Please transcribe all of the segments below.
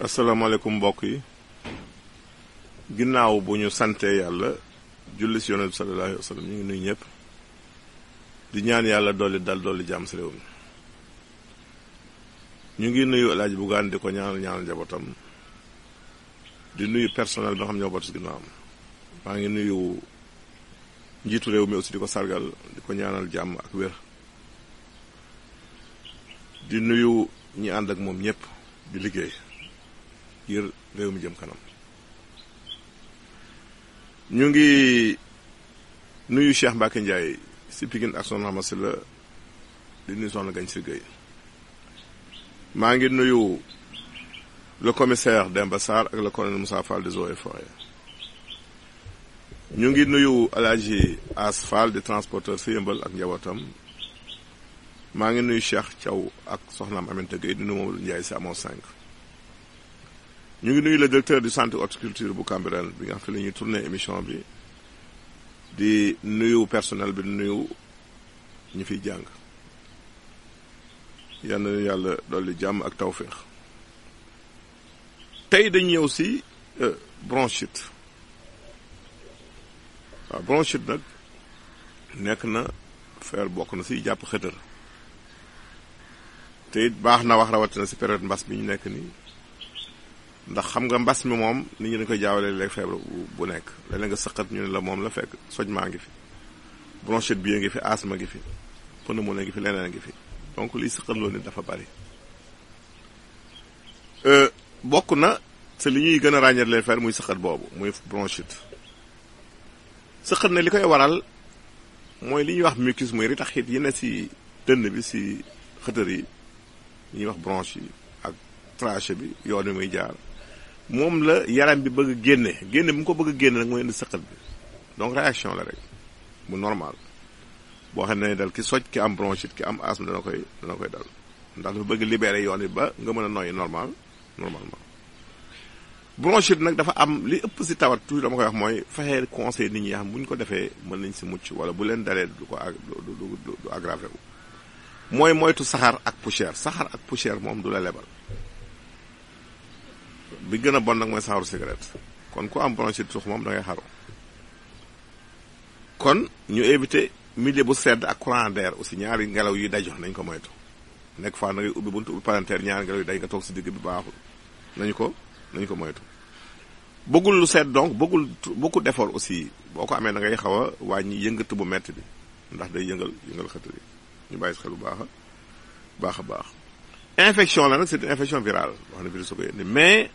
asalaamaaleykum mbokk yi ginnaaw bu ñu sante yàlla julli si yonent bi sallallahu alayhi wa sallam ñu ngi nuyu ñëpp di ñaan yàlla dolli jàmm si réew mi ñu ngi nuyu El Hadj Bougane di ko ñaanal njabootam di nuyu personnel bi nga xam ñoo bot si ginnaawam maa ngi nuyu njiitu réew mi aussi di ko sargal di ko ñaanal jàmm ak wér di nuyu ñi ànd ak moom ñëpp di liggéey ngir réew mi jëm kanam ñu ngi nuyu Cheikh Mbacke Ndiaye si Pikine ak Soxna Masi la di nuyu Soxna Gagne Sir Gueye maa ngi nuyu le commissaire Demba Sarr ak le colonel Moussa Fall des Eaux et Forêts ñu ngi nuyu Alhaji As Fall di transporteur si Yëmbal ak njabootam maa ngi nuyu Cheikh Thiaw ak soxnaam Aminata Gueye di nuyu Mamadou Ndiaye si amoo 5 ñu ngi nuyu le directeur du centre horticulture bu Cambérène bi nga xam ne la ñuy tourné émission bi di nuyu personnel bi di nuyu ñu fiy jàng yal na yàlla dolli jàmm ak tawféex tey dañu ñëw si bronchite waaw bronchite nag nekk na feer bokk na si jàpp xëtër te it baax na wax rawatina si période mbas bi ñu nekk nii ndax xam nga mbas mi moom nit ñi dañ koy jaawale léeg feebar bu nekk léeg-léeg nga sëqat ñu ne la moom la fekk soj maa ngi fi bronchite bi ngi fi asthme ngi fi pneumonie ngi fi leneen ngi fi donc liy sëqatloo nit dafa bari bokk na te li ñuy gën a ràññeet leen feer muy sëqat boobu muy bronchite sëqat ne li koy waral mooy li ñuy wax mucus muy ritaxit yi ne si dënn bi si xëtër yi li ñuy wax bronche yi ak trachée bi yoon wi muy jaar moom la yaram bi bëgg génne bu mu ko bëgg génne nag mooy indi sëqat bi donc réaction la rek bu normal boo xam ne dal ki soj ki am bronchite ki am asthme dana koy dal ndax dafa bëgg libérer yoon wi ba nga mën a noyyi normalement bronchite nag dafa am li ëpp si tawat toujours dama koy wax mooy fexee conseil nit ñi xam bu ñu ko defee mën nañ si mucc wala bu leen dalee du aggravé wu mooy moytu saxaar ak poussière moom du la lebal bi gën a bon nag mooy saxaru cigarette kon ku am bronchite suux moom da ngay xaru kon ñu éviter milieu bu sedd ak courant d'air aussi ñaari ngelaw yi dajo nañ ko moytu nekk fa na ngay ubbi buntu ubbi palanteer ñaari ngelaw yi day nga toog si digg bi baaxul nañu ko moytu bëggul lu sedd donc bëggul beaucoup d'effort aussi boo ko amee da ngay xaw a wàññi yëngatu bu metti bi ndax day yëngal xëtër yi ñu bàyyi si xel bu baax a baax infection la nag c'est une infection virale wax na virus ko yénni mais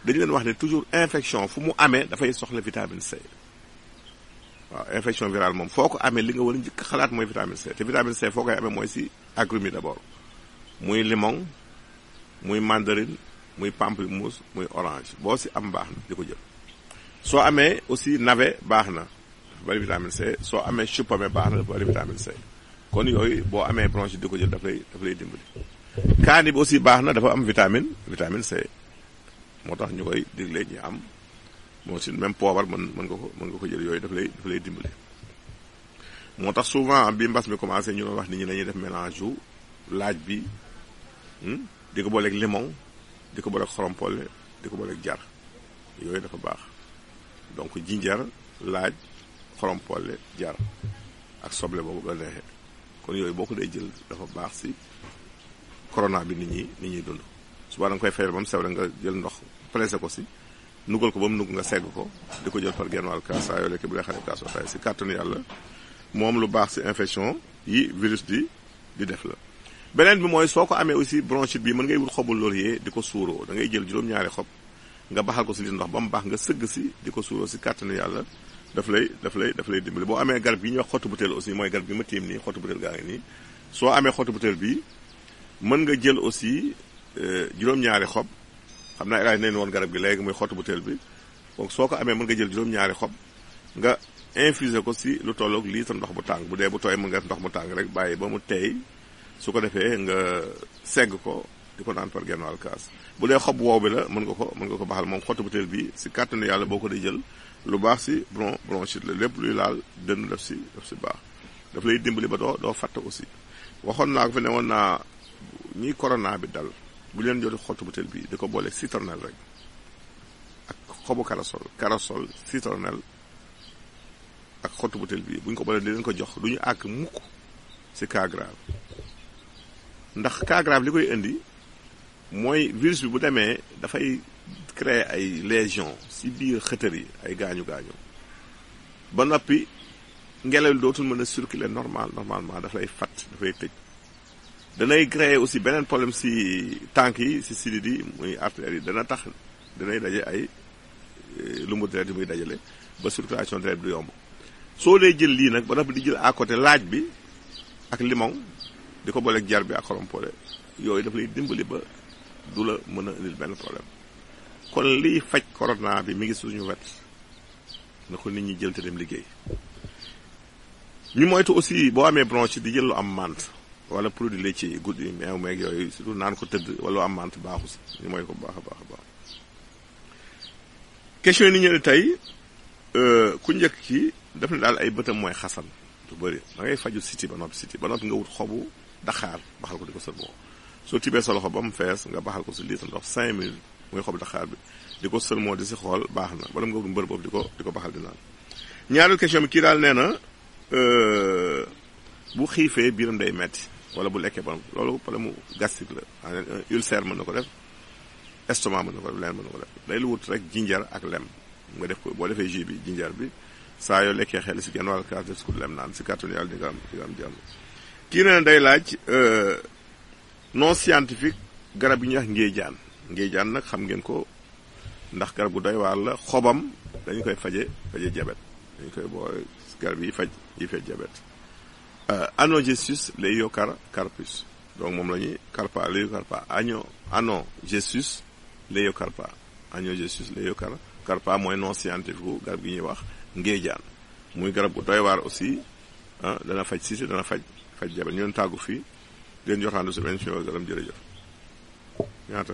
dañu leen wax ne toujours infection fu mu amee dafay soxla vitamine C waaw infection virale moom foo ko amee li nga war a njëkk xalaat mooy vitamine C te vitamine C foo koy amee mooy si agrumes yi d'abord muy limon muy mandarine muy pamplemousse muy orange boo si am baax na di ko jël soo amee aussi navet baax na dafa bari vitamine C soo amee chou pommé baax na dafa bari vitamine C kon yooyu boo amee bronchite di ko jël daf lay dimbali kaani bi aussi baax na dafa am vitamine C moo tax ñu koy digle ñi am moo si même poobar mën nga ko jël yooyu daf lay dimbali moo tax souvent bi mbas mi commencé ñu doon wax nit ñi dañuy def mélange yu laaj bi di ko booleeg limon di ko booleeg xorompole di ko booleeg jar yooyu dafa baax donc jinjar laaj xorompole jar ak soble boobu la neexee kon yooyu boo ko dee jël dafa baax si corona bi nit ñi dund suba da nga koy fayal ba mu sew nga jël ndox pressé ko si nugal ko ba mu nugg nga segg ko di ko jël par genn wàll kaas saa yoo lekk bu dee xale kaas waxtaay si kàttanu yàlla moom lu baax si infection yi virus di def la. beneen bi mooy soo ko amee aussi bronchite bi mën ngay wut xobu laurier di ko suuroo da ngay jël juróom-ñaari xob nga baxal ko si li ndox ba mu baax nga sëgg si di ko suuroo si kàttanu yàlla daf lay dimbali boo amee garab yi ñuy wax xottu butéel aussi mooy garab bi ma tiim nii xottu butéel gaa ngi nii soo amee xottu butéel bi mën nga jël aussi juróom-ñaari xob xam naa El Hadj nañ woon garab gi léegi muy xottu butéel bi donc soo ko amee mën nga jël juróom-ñaari xob nga infuser ko si lu tolloog litre ndox bu tàng bu dee bu tooy mën nga def ndox mu tàng rek bàyyi ba mu teey su ko defee nga segg ko di ko naan par genn wàll kaas bu dee xob woow bi la mën nga ko baxal moom xottu butéel bi si kàttanu yàlla boo ko dee jël lu baax si bronchite la lépp luy laal dënn daf si baax daf lay dimbali ba doo fatt aussi waxoon naa ko fi ne woon naa ñi corona bi dal bu leen joti xottu butéel bi di ko boole citronnelle rek ak xobu corossol citronnelle ak xottu butéel bi bu ñu ko boole di leen ko jox du ñu àgg mukk ci cas grave ndax cas grave li koy indi mooy virus bi bu demee dafay créer ay lésions ci biir xëtër yi ay gaañu ba noppi ngelaw li dootul mën a circuler normalement daf lay fat dafay tëj danay créer aussi beneen problème ci tànk yi ci sidit yi muy artères yi danay daje ay lumbu deret yi muy dajale ba circulation deret du yomb soo dee jël lii nag ba noppi di jël à côté laaj bi ak limon di ko booleeg jar bi ak xorom poole yooyu daf lay dimbali ba du la mën a indil benn problème kon liy faj corona bi mi ngi suñu wet na ko nit ñi jël te dem liggéey ñu moytu aussi boo amee bronchite di jël lu am menthe wala produit laitier yi guddi meew meeg yooyu surtout naan ko tëdd wala lu am menthe baaxu si ñu moy ko baax a baax question yi ni ñëw tey ku njëkk ci def na daal ay bëtam mooy xasan du bëri da ngay faju siti ba noppi nga wut xobu daxaar baxal ko di ko sëlmoo soo tibee sa loxo ba mu fees nga baxal ko si litre ndox 5 minutes muy xobu daxaar bi di ko sëlmoo di si xool baax na wala nga wut mbër boobu di ko baxal di naan ñaareel question bi kii daal nee na bu xiifee biiram day metti wala bu lekkee ba loolu problème mu gastrique la ulcère mën na ko def estomac mën na ko def leen mën na ko def day lu wut rek jinjar ak lem nga def ko boo defee jus bi jinjar bi saa yoo lekkee xel si genn wàllu kaas def si ko lem naan si kàttanu yàlla di nga am jàmm kii nee na day laaj non scientifique garab yi ñuy wax ngéejaan nag xam ngeen ko ndax garab gu doy waar la xobam dañu koy faje diabète dañu koy booy garab yi faj diabète Anogesus Leiocarpus donc moom la ñuy carpa Leiocarpa Anogesus Leiocarpa mooy non scientifique gu garab gi ñuy wax ngéejaan muy garab gu doy waar aussi dana faj cité dana faj diabète ñu leen tàggu fii leen jox rendez-vous sur émission garab jërëjëf ñaata